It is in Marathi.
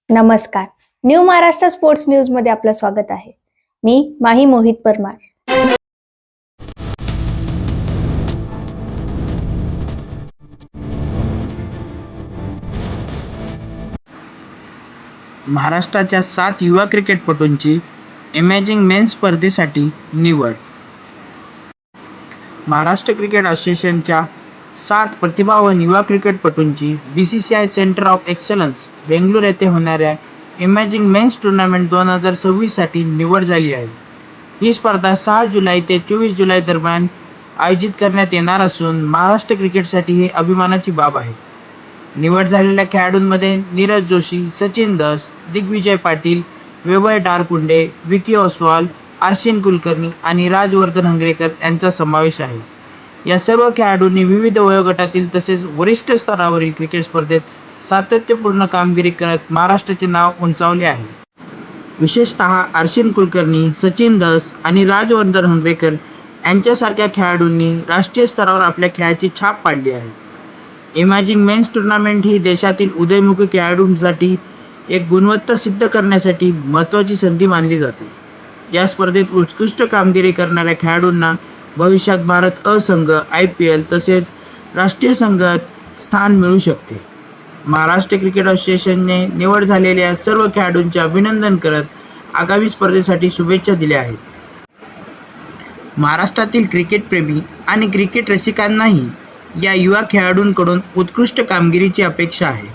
नमस्कार. न्यू महाराष्ट्र स्पोर्ट्स न्यूज मध्ये आपलं स्वागत आहे. मी माही मोहित परमार. महाराष्ट्राच्या 7 युवा क्रिकेटपटूंची इमॅजिंग मेन्स स्पर्धेसाठी निवड. महाराष्ट्र क्रिकेट असोसिएशनच्या 7 प्रतिभावान युवा क्रिकेटपटूंची BCCI centre of excellence Bengaluru येथे होणाऱ्या इमॅजिंग मेन्स टूर्नामेंट 2026 साठी निवड झाली आहे. ही स्पर्धा 6 जुलै ते 24 जुलै दरम्यान आयोजित करण्यात येणार असून महाराष्ट्र क्रिकेटसाठी ही अभिमानाची बाब आहे. निवड झालेल्या खेळाडूंमध्ये नीरज जोशी, सचिन दस, दिग्विजय पाटील, वैभव डारकुंडे, विकी ओसवाल, आर्शिन कुलकर्णी आणि राजवर्धन हंगरेकर यांचा समावेश आहे. या सर्व खेळाडूंनी विविध वयोगटातील तसेच वरिष्ठ स्तरावरील क्रिकेट स्पर्धेत सातत्यपूर्ण कामगिरी करत महाराष्ट्राचे नाव उंचावले आहे. विशेषतः आर्शिन कुलकर्णी, सचिन दस आणि राजवर्धन हंगरेकर यांच्यासारख्या खेळाडूंनी राष्ट्रीय स्तरावर आपल्या खेळाची छाप पाडली आहे. इमॅजिंग मेन्स टूर्नामेंट ही देशातील उदयोन्मुखी खेळाडूंसाठी एक गुणवत्ता सिद्ध करण्यासाठी महत्त्वाची संधी मानली जाते. या स्पर्धेत उत्कृष्ट कामगिरी करणाऱ्या खेळाडूंना भविष्यात भारत अ संघ, IPL तसेच राष्ट्रीय संघात स्थान मिळू शकते. महाराष्ट्र क्रिकेट असोसिएशनने निवड झालेल्या सर्व खेळाडूंचे अभिनंदन करत आगामी स्पर्धेसाठी शुभेच्छा दिल्या आहेत. महाराष्ट्रातील क्रिकेटप्रेमी आणि क्रिकेट रसिकांनाही या युवा खेळाडूंकडून उत्कृष्ट कामगिरीची अपेक्षा आहे.